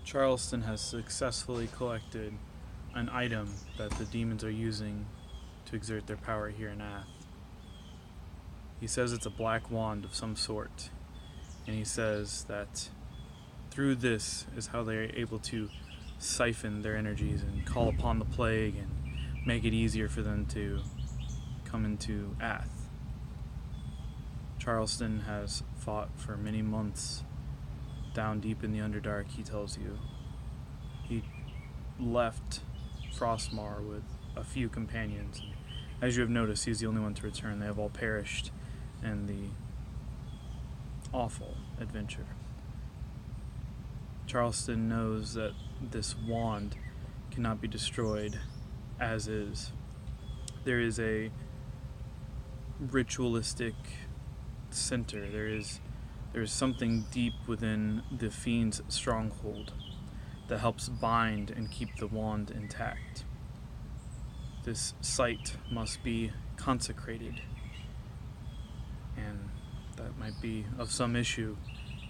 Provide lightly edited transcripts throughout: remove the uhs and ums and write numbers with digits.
Charleston has successfully collected an item that the demons are using to exert their power here in Ath. He says it's a black wand of some sort, and he says that through this is how they are able to siphon their energies and call upon the plague and make it easier for them to come into Ath. Charleston has fought for many months down deep in the Underdark, he tells you. He left Frostmar with a few companions. As you have noticed, he's the only one to return. They have all perished in the awful adventure. Charleston knows that this wand cannot be destroyed as is. There is a ritualistic center. There is something deep within the fiend's stronghold that helps bind and keep the wand intact. This site must be consecrated, and that might be of some issue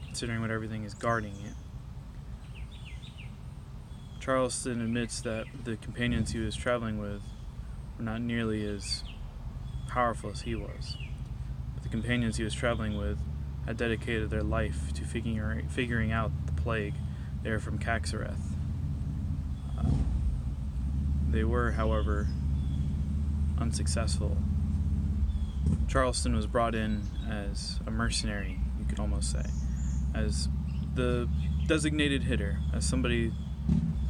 considering what everything is guarding it. Charleston admits that the companions he was traveling with were not nearly as powerful as he was, but the companions he was traveling with had dedicated their life to figuring out the plague. They were from Caxareth. They were, however, unsuccessful. Charleston was brought in as a mercenary, you could almost say, as the designated hitter, as somebody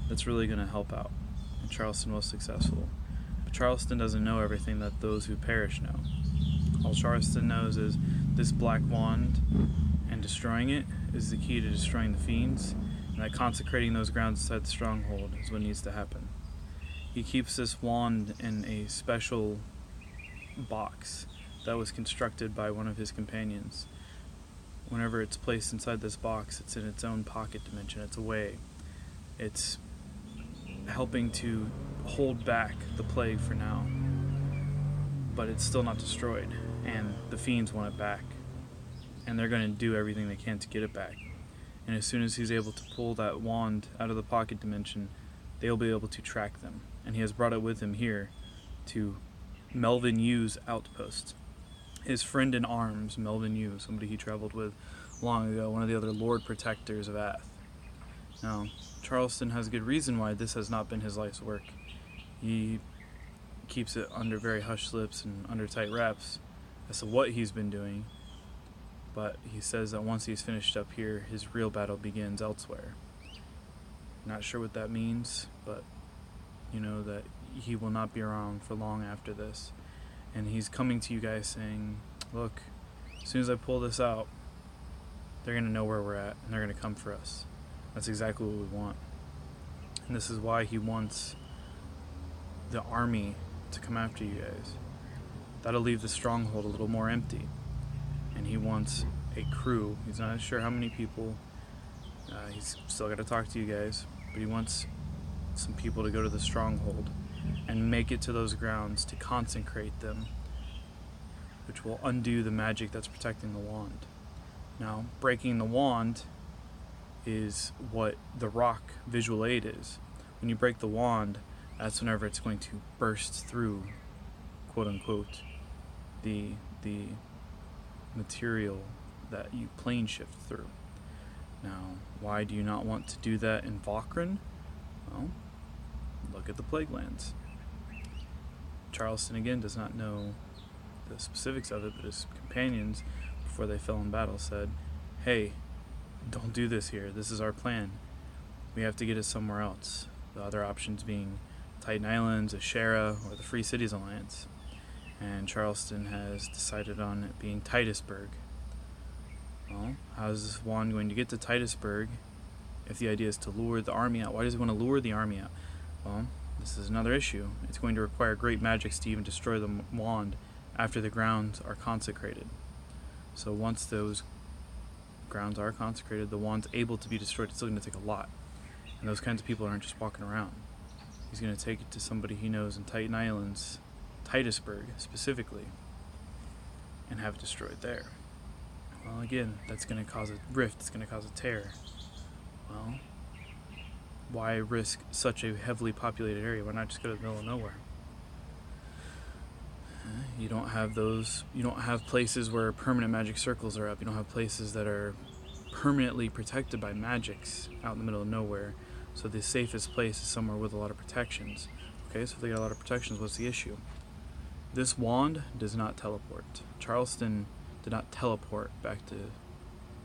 that's really going to help out. And Charleston was successful. But Charleston doesn't know everything that those who perish know. All Charleston knows is this black wand, and destroying it is the key to destroying the fiends, and that consecrating those grounds inside the stronghold is what needs to happen. He keeps this wand in a special box that was constructed by one of his companions. Whenever it's placed inside this box, it's in its own pocket dimension. It's away. It's helping to hold back the plague for now, but it's still not destroyed, and the fiends want it back, and they're going to do everything they can to get it back. And as soon as he's able to pull that wand out of the pocket dimension, they'll be able to track them. And he has brought it with him here to Melvin Yu's outpost. His friend in arms, Melvin Yu, somebody he traveled with long ago, one of the other Lord Protectors of Ath. Now, Charleston has good reason why this has not been his life's work. He keeps it under very hushed lips and under tight wraps as to what he's been doing, but he says that once he's finished up here, his real battle begins elsewhere. Not sure what that means, but you know that he will not be around for long after this. And he's coming to you guys saying, look, as soon as I pull this out, they're going to know where we're at, and they're going to come for us. That's exactly what we want. And this is why he wants the army to come after you guys. That'll leave the stronghold a little more empty. And he wants a crew. He's not sure how many people. He's still got to talk to you guys, but he wants some people to go to the stronghold and make it to those grounds to consecrate them, which will undo the magic that's protecting the wand. Now, breaking the wand is what the rock visual aid is. When you break the wand, that's whenever it's going to burst through, quote unquote, the material that you plane shift through. Now, why do you not want to do that in Vokran? Well, look at the Plague Lands. Charleston, again, does not know the specifics of it, but his companions, before they fell in battle, said, hey, don't do this here. This is our plan. We have to get it somewhere else. The other options being Titan Islands, Ashera, or the Free Cities Alliance. And Charleston has decided on it being Titusburg. Well, how is this wand going to get to Titusburg if the idea is to lure the army out? Why does he want to lure the army out? Well, this is another issue. It's going to require great magics to even destroy the wand after the grounds are consecrated. So once those grounds are consecrated, the wand's able to be destroyed. It's still going to take a lot. And those kinds of people aren't just walking around. He's going to take it to somebody he knows in Titan Islands, Titusburg specifically, and have it destroyed there. Well, again, that's going to cause a rift. It's going to cause a tear. Well, Why risk such a heavily populated area? Why not just go to the middle of nowhere? You don't have places where permanent magic circles are up. You don't have places that are permanently protected by magics out in the middle of nowhere. So the safest place is somewhere with a lot of protections. Okay, so if they got a lot of protections, what's the issue? This wand does not teleport. Charleston did not teleport back to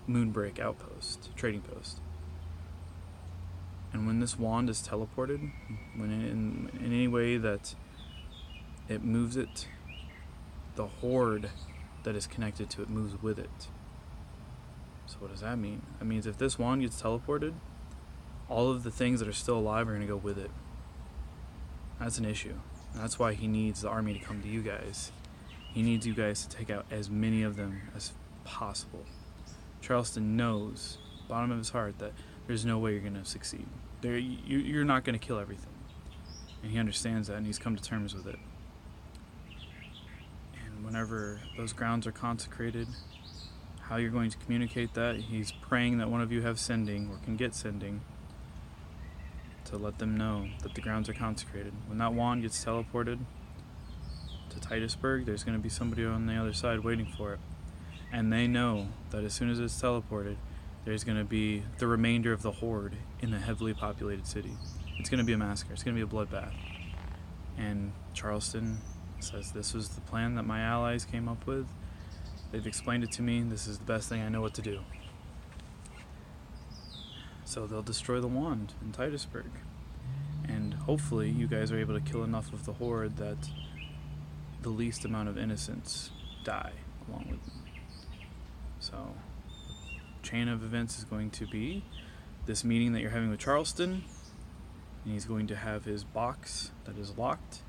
Moonbreak Outpost, trading post. And when this wand is teleported, when in any way that it moves it, the horde that is connected to it moves with it. So what does that mean? That means if this wand gets teleported, all of the things that are still alive are going to go with it. That's an issue. And that's why he needs the army to come to you guys. He needs you guys to take out as many of them as possible. Charleston knows, bottom of his heart, that there's no way you're going to succeed. You're not going to kill everything. And he understands that, and he's come to terms with it. And whenever those grounds are consecrated, how you're going to communicate that, he's praying that one of you have sending, or can get sending, to let them know that the grounds are consecrated. When that wand gets teleported to Titusburg, there's going to be somebody on the other side waiting for it. And they know that as soon as it's teleported, there's going to be the remainder of the horde in a heavily populated city. It's going to be a massacre. It's going to be a bloodbath. And Charleston says, this was the plan that my allies came up with. They've explained it to me. This is the best thing I know what to do. So they'll destroy the wand in Titusburg. And hopefully you guys are able to kill enough of the horde that the least amount of innocents die along with them. So, chain of events is going to be this meeting that you're having with Charleston, and he's going to have his box that is locked,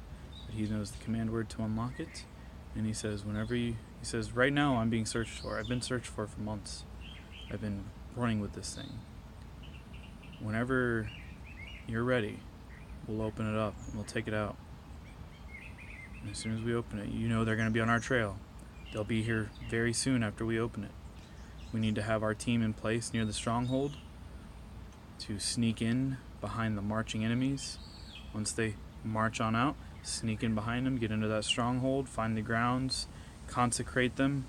that he knows the command word to unlock it, and he says he says, right now I'm being searched for. I've been searched for months. I've been running with this thing. Whenever you're ready, we'll open it up and we'll take it out. And as soon as we open it, you know they're going to be on our trail. They'll be here very soon after we open it. We need to have our team in place near the stronghold to sneak in behind the marching enemies. Once they march on out, sneak in behind them, get into that stronghold, find the grounds, consecrate them,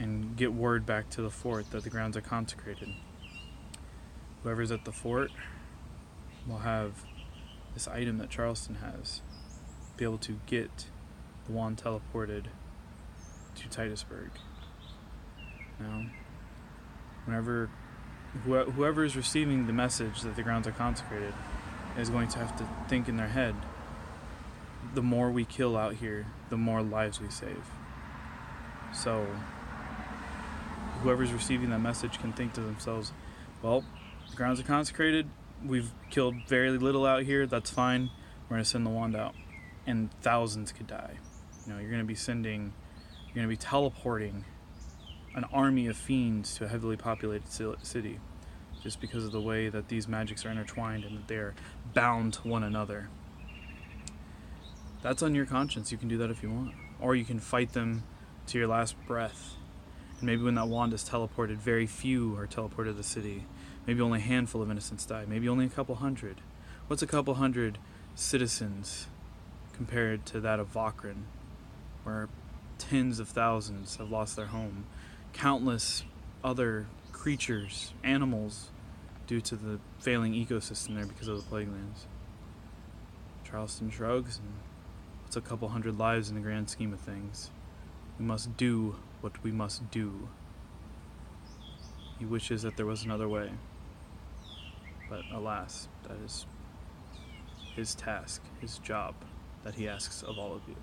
and get word back to the fort that the grounds are consecrated. Whoever's at the fort will have this item that Charleston has, be able to get the wand teleported to Titusburg. Now, whoever is receiving the message that the grounds are consecrated is going to have to think in their head, the more we kill out here, the more lives we save. So, whoever's receiving that message can think to themselves, well, the grounds are consecrated, we've killed very little out here, that's fine, we're going to send the wand out. And thousands could die. You're going to be teleporting an army of fiends to a heavily populated city just because of the way that these magics are intertwined and that they're bound to one another. That's on your conscience. You can do that if you want. Or you can fight them to your last breath. And maybe when that wand is teleported, very few are teleported to the city. Maybe only a handful of innocents die. Maybe only a couple hundred. What's a couple hundred citizens compared to that of Vakrin, where tens of thousands have lost their home? Countless other creatures, animals, due to the failing ecosystem there because of the plague lands. Charleston shrugs, and it's a couple hundred lives in the grand scheme of things. We must do what we must do. He wishes that there was another way. But alas, that is his task, his job, that he asks of all of you.